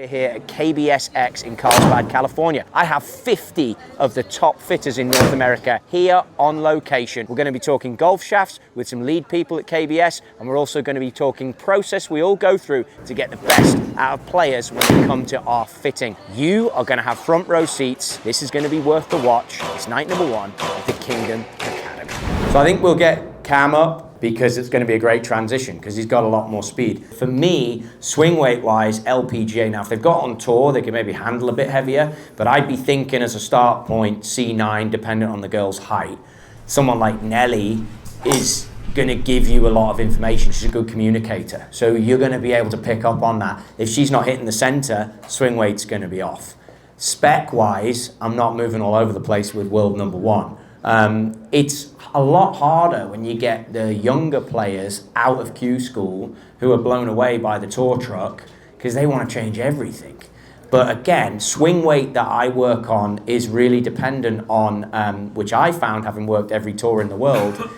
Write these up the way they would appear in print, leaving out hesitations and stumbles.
We're here at KBS X in Carlsbad, California. I have 50 of the top fitters in North America here on location. We're going to be talking golf shafts with some lead people at KBS, and we're also going to be talking process we all go through to get the best out of players when they come to our fitting. You are going to have front row seats. This is going to be worth the watch. It's night number 1 of the Kingdom Academy. So I think we'll get Cam up, because it's going to be a great transition because he's got a lot more speed. For me, swing weight wise, LPGA, now if they've got on tour, they can maybe handle a bit heavier, but I'd be thinking as a start point, C9, dependent on the girl's height. Someone like Nelly is going to give you a lot of information. She's a good communicator. So you're going to be able to pick up on that. If she's not hitting the center, swing weight's going to be off. Spec wise, I'm not moving all over the place with world number 1. It's a lot harder when you get the younger players out of Q school who are blown away by the tour truck because they want to change everything. But again, swing weight that I work on is really dependent on, which I found having worked every tour in the world,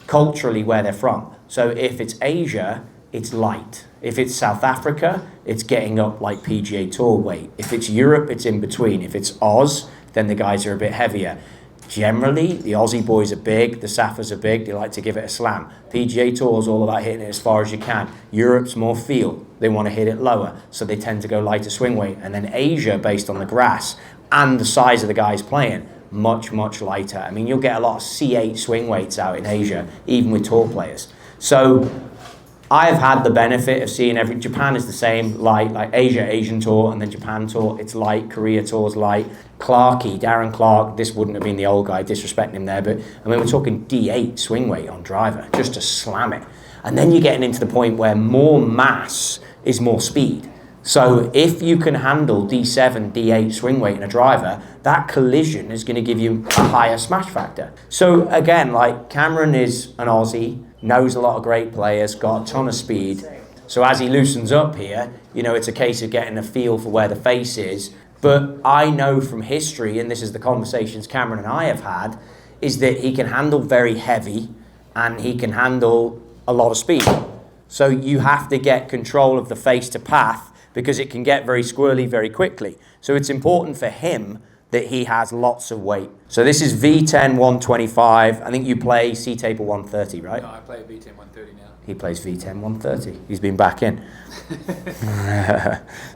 culturally where they're from. So if it's Asia, it's light. If it's South Africa, it's getting up like PGA Tour weight. If it's Europe, it's in between. If it's Oz, then the guys are a bit heavier. Generally, the Aussie boys are big, the Saffers are big, they like to give it a slam. PGA Tour is all about hitting it as far as you can. Europe's more feel, they want to hit it lower, so they tend to go lighter swing weight. And then Asia, based on the grass and the size of the guys playing, much, much lighter. I mean, you'll get a lot of C8 swing weights out in Asia, even with tour players. So I've had the benefit of seeing Japan is the same, light, like Asia, Asian Tour, and then Japan Tour, it's light, Korea Tour's light. Darren Clark, this wouldn't have been the old guy, disrespecting him there, but I mean, we're talking D8 swing weight on driver, just to slam it. And then you're getting into the point where more mass is more speed. So if you can handle D7, D8 swing weight in a driver, that collision is going to give you a higher smash factor. So again, like Cameron is an Aussie, knows a lot of great players, got a ton of speed. So as he loosens up here, you know, it's a case of getting a feel for where the face is. But I know from history, and this is the conversations Cameron and I have had, is that he can handle very heavy and he can handle a lot of speed. So you have to get control of the face to path because it can get very squirrely very quickly. So it's important for him that he has lots of weight. So this is V10 125. I think you play C-Table 130, right? No, I play V10 130 now. He plays V10 130. He's been back in.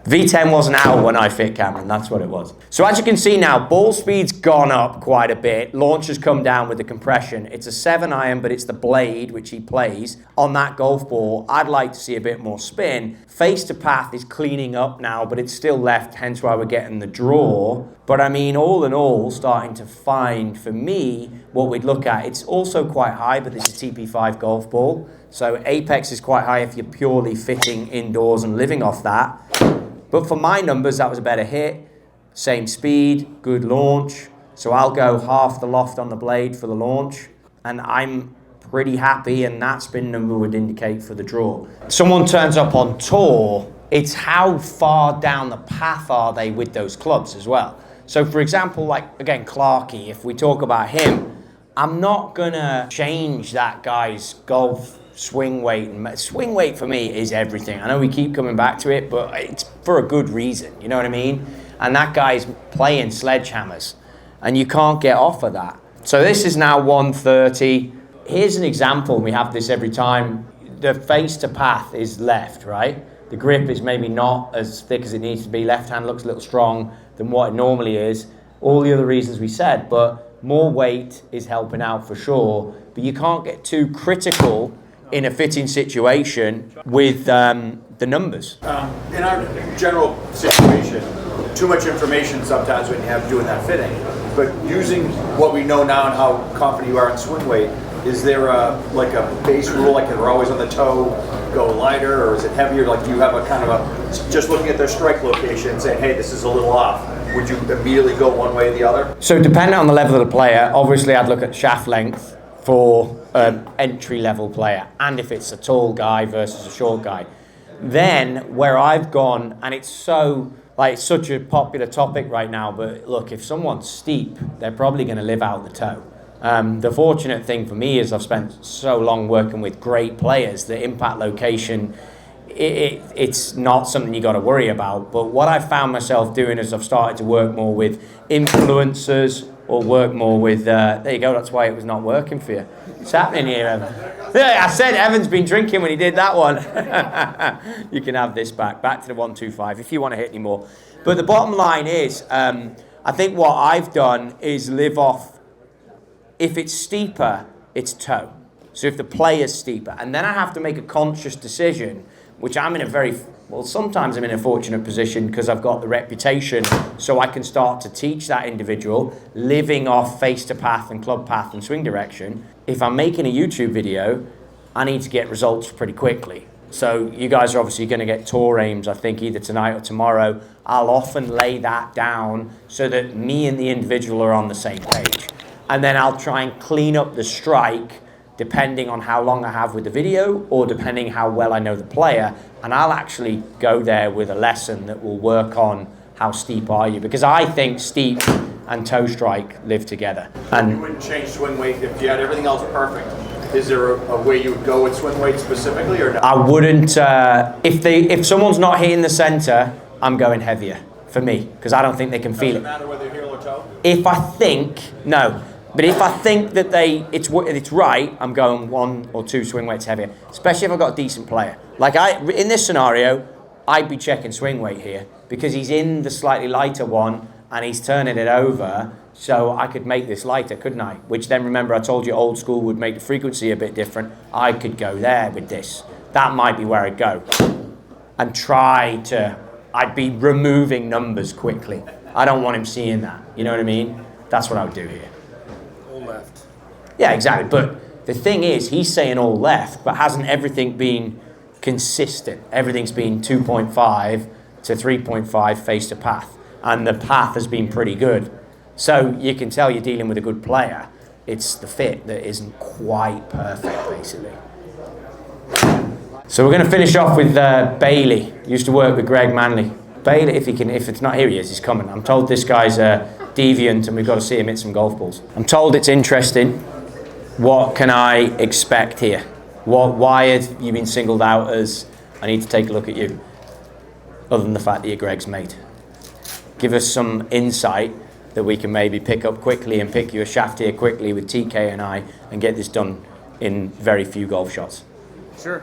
V10 wasn't out when I fit Cameron, that's what it was. So as you can see now, ball speed's gone up quite a bit. Launch has come down with the compression. It's a 7-iron, but it's the blade, which he plays. On that golf ball, I'd like to see a bit more spin. Face to path is cleaning up now, but it's still left, hence why we're getting the draw. But I mean, all in all, starting to find, for me, what we'd look at. It's also quite high, but this is TP5 golf ball. So apex is quite high if you're purely fitting indoors and living off that. But for my numbers, that was a better hit. Same speed, good launch. So I'll go half the loft on the blade for the launch. And I'm pretty happy, and that spin number would indicate for the draw. Someone turns up on tour, it's how far down the path are they with those clubs as well. So for example, like, again, Clarkey, if we talk about him, I'm not gonna change that guy's golf swing weight. And swing weight for me is everything. I know we keep coming back to it, but it's for a good reason, you know what I mean? And that guy's playing sledgehammers, and you can't get off of that. So this is now 130. Here's an example, we have this every time. The face to path is left, right? The grip is maybe not as thick as it needs to be. Left hand looks a little strong than what it normally is. All the other reasons we said, but more weight is helping out for sure. But you can't get too critical in a fitting situation with the numbers. In our general situation, too much information sometimes when you have doing that fitting. But using what we know now and how confident you are in swing weight, is there a base rule, like they're always on the toe, go lighter, or is it heavier? Like, do you have a kind of a, just looking at their strike location, saying, hey, this is a little off, would you immediately go one way or the other? So depending on the level of the player, obviously I'd look at shaft length for an entry-level player, and if it's a tall guy versus a short guy. Then where I've gone, and it's such a popular topic right now, but look, if someone's steep, they're probably going to live out the toe. The fortunate thing for me is I've spent so long working with great players that impact location it's not something you got to worry about. But what I've found myself doing is I've started to work more with influencers or work more with, there you go, that's why it was not working for you. What's happening here, Evan? Yeah, I said Evan's been drinking when he did that one. You can have this back to the 125 if you want to hit any more. But the bottom line is, I think what I've done is live off, if it's steeper, it's toe. So if the play is steeper, and then I have to make a conscious decision, which I'm in a very, well, sometimes I'm in a fortunate position because I've got the reputation, so I can start to teach that individual living off face to path and club path and swing direction. If I'm making a YouTube video, I need to get results pretty quickly. So you guys are obviously going to get tour aims, I think, either tonight or tomorrow. I'll often lay that down so that me and the individual are on the same page. And then I'll try and clean up the strike depending on how long I have with the video or depending how well I know the player. And I'll actually go there with a lesson that will work on how steep are you, because I think steep and toe strike live together. And you wouldn't change swing weight if you had everything else perfect. Is there a way you would go with swing weight specifically or not? I wouldn't, if someone's not hitting the center, I'm going heavier for me, because I don't think they can feel it. Doesn't matter whether heel or toe? If I think, no. But if I think that it's right, I'm going 1 or 2 swing weights heavier, especially if I've got a decent player. Like in this scenario, I'd be checking swing weight here because he's in the slightly lighter one and he's turning it over, so I could make this lighter, couldn't I? Which then, remember, I told you old school would make the frequency a bit different. I could go there with this. That might be where I'd go. And I'd be removing numbers quickly. I don't want him seeing that, you know what I mean? That's what I would do here. Left. Yeah, exactly. But the thing is, he's saying all left, but hasn't everything been consistent? Everything's been 2.5 to 3.5 face to path, and the path has been pretty good. So you can tell you're dealing with a good player. It's the fit that isn't quite perfect, basically. So we're going to finish off with Bailey. Used to work with Greg Manley. Bailey, if it's not here, he's coming. I'm told this guy's deviant and we've got to see him hit some golf balls. I'm told it's interesting. What can I expect here? Why have you been singled out as, I need to take a look at you, other than the fact that you're Greg's mate? Give us some insight that we can maybe pick up quickly and pick you a shaft here quickly with TK and I and get this done in very few golf shots. Sure.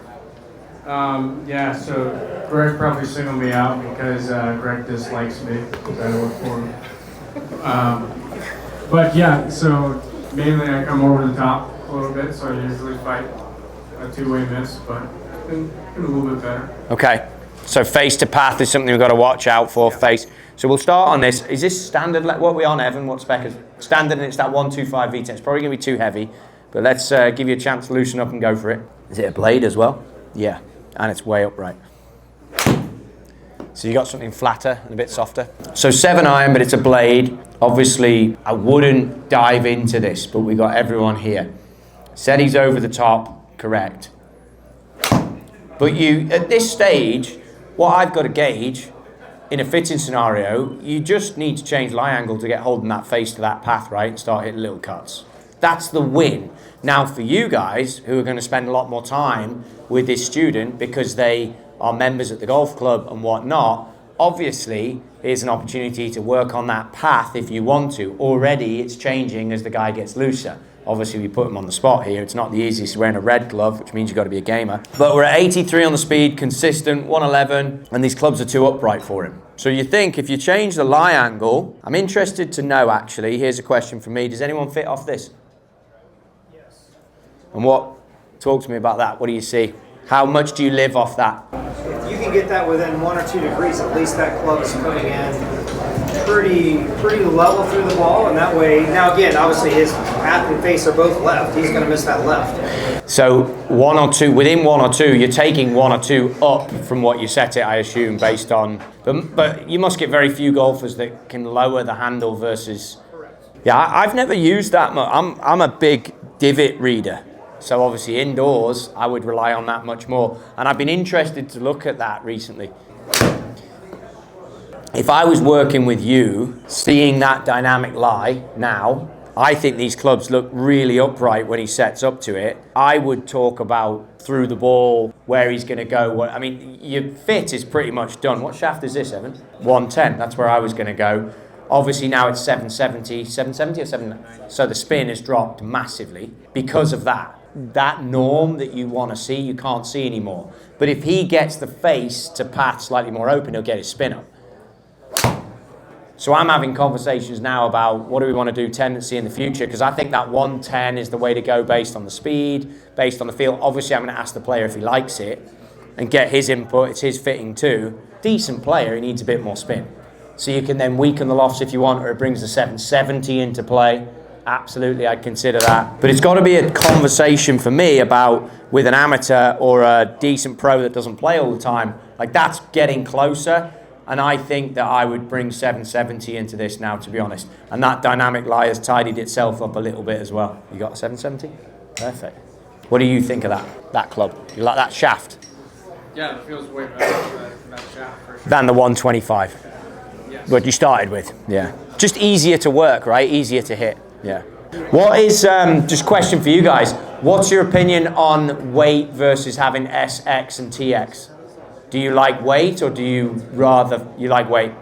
Yeah, so Greg probably singled me out because Greg dislikes me because I work for him. But yeah, so mainly I come over the top a little bit, so I usually fight a two-way miss, but it's been a little bit better. Okay, so face to path is something we've got to watch out for. Yeah. Face. So we'll start on this. Is this standard? What are we on, Evan? What spec is standard? And it's that 125 V10. It's probably going to be too heavy, but let's give you a chance to loosen up and go for it. Is it a blade as well? Yeah, and it's way upright. So you got something flatter and a bit softer. So 7-iron, but it's a blade. Obviously, I wouldn't dive into this, but we got everyone here. Said he's over the top, correct. But you, at this stage, what I've got to gauge, in a fitting scenario, you just need to change lie angle to get holding that face to that path, right, and start hitting little cuts. That's the win. Now for you guys, who are going to spend a lot more time with this student because they are members at the golf club and whatnot, obviously, here's an opportunity to work on that path if you want to. Already, it's changing as the guy gets looser. Obviously, we put him on the spot here. It's not the easiest wearing a red glove, which means you've got to be a gamer. But we're at 83 on the speed, consistent, 111, and these clubs are too upright for him. So you think if you change the lie angle, I'm interested to know, actually, here's a question for me. Does anyone fit off this? Yes. And talk to me about that. What do you see? How much do you live off that? If you can get that within 1 or 2 degrees, at least that club is coming in pretty level through the ball, and that way, now again, obviously his path and face are both left. He's going to miss that left. So 1 or 2, within 1 or 2, you're taking 1 or 2 up from what you set it, I assume, based on, but you must get very few golfers that can lower the handle versus. Correct. Yeah, I've never used that much. I'm a big divot reader. So obviously indoors, I would rely on that much more. And I've been interested to look at that recently. If I was working with you, seeing that dynamic lie now, I think these clubs look really upright when he sets up to it. I would talk about through the ball, where he's going to go. I mean, your fit is pretty much done. What shaft is this, Evan? 110, that's where I was going to go. Obviously now it's 770 or 790. So the spin has dropped massively because of that. That norm that you want to see, you can't see anymore. But if he gets the face to path slightly more open, he'll get his spin up. So I'm having conversations now about what do we want to do tendency in the future, because I think that 110 is the way to go based on the speed, based on the feel. Obviously, I'm going to ask the player if he likes it and get his input. It's his fitting too. Decent player, he needs a bit more spin. So you can then weaken the lofts if you want, or it brings the 770 into play. Absolutely, I'd consider that. But it's got to be a conversation for me about with an amateur or a decent pro that doesn't play all the time. Like, that's getting closer. And I think that I would bring 770 into this now, to be honest. And that dynamic lie has tidied itself up a little bit as well. You got a 770? Perfect. What do you think of that club? You like that shaft? Yeah, it feels way better than that shaft for sure. Than the 125? Yes. What you started with? Yeah. Just easier to work, right? Easier to hit. Yeah. What is, just question for you guys, what's your opinion on weight versus having SX and TX? Do you like weight, or do you rather, you like weight?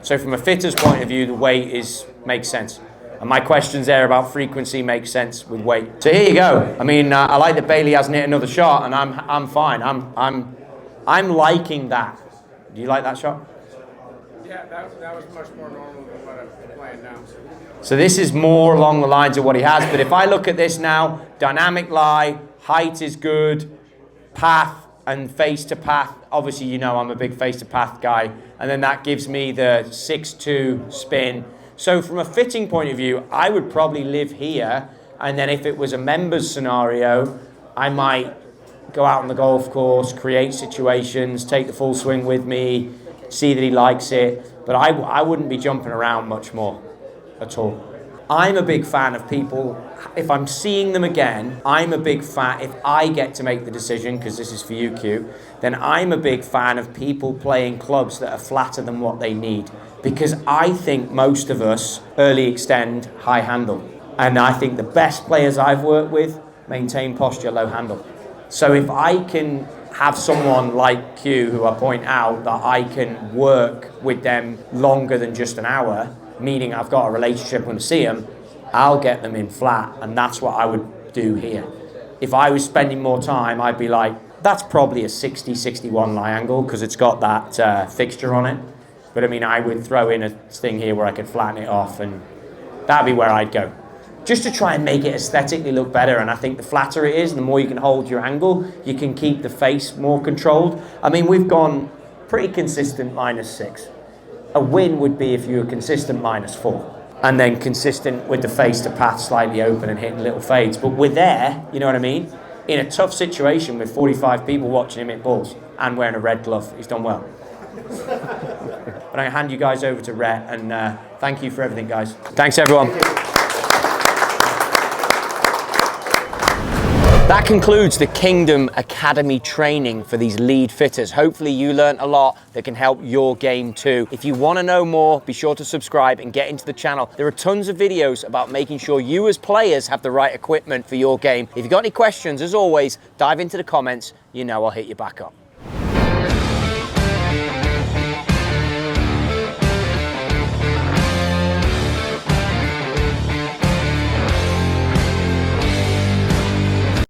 So from a fitter's point of view, the weight makes sense. And my questions there about frequency make sense with weight. So here you go. I mean, I like that Bailey hasn't hit another shot, and I'm fine. I'm liking that. Do you like that shot? Yeah, that was much more normal than what I'm playing now. So this is more along the lines of what he has. But if I look at this now, dynamic lie, height is good, path and face to path. Obviously, you know I'm a big face to path guy. And then that gives me the 6-2 spin. So from a fitting point of view, I would probably live here. And then if it was a members scenario, I might go out on the golf course, create situations, take the full swing with me, see that he likes it. But I wouldn't be jumping around much more at all. I'm a big fan of people, if I'm seeing them again, I'm a big fan, if I get to make the decision, because this is for you, Q, then I'm a big fan of people playing clubs that are flatter than what they need. Because I think most of us early extend, high handle. And I think the best players I've worked with maintain posture, low handle. So if I can have someone like Q, who I point out, that I can work with them longer than just an hour, meaning I've got a relationship when I see them, I'll get them in flat, and that's what I would do here. If I was spending more time, I'd be like, that's probably a 60-61 lie angle because it's got that fixture on it. But I mean, I would throw in a thing here where I could flatten it off, and that'd be where I'd go. Just to try and make it aesthetically look better, and I think the flatter it is, the more you can hold your angle, you can keep the face more controlled. I mean, we've gone pretty consistent -6. A win would be if you were consistent -4, and then consistent with the face to path slightly open and hitting little fades. But we're there, you know what I mean? In a tough situation with 45 people watching him hit balls and wearing a red glove, he's done well. But I hand you guys over to Rhett, and thank you for everything, guys. Thanks, everyone. That concludes the Kingdom Academy training for these lead fitters. Hopefully you learned a lot that can help your game too. If you want to know more, be sure to subscribe and get into the channel. There are tons of videos about making sure you as players have the right equipment for your game. If you've got any questions, as always, dive into the comments. You know I'll hit you back up.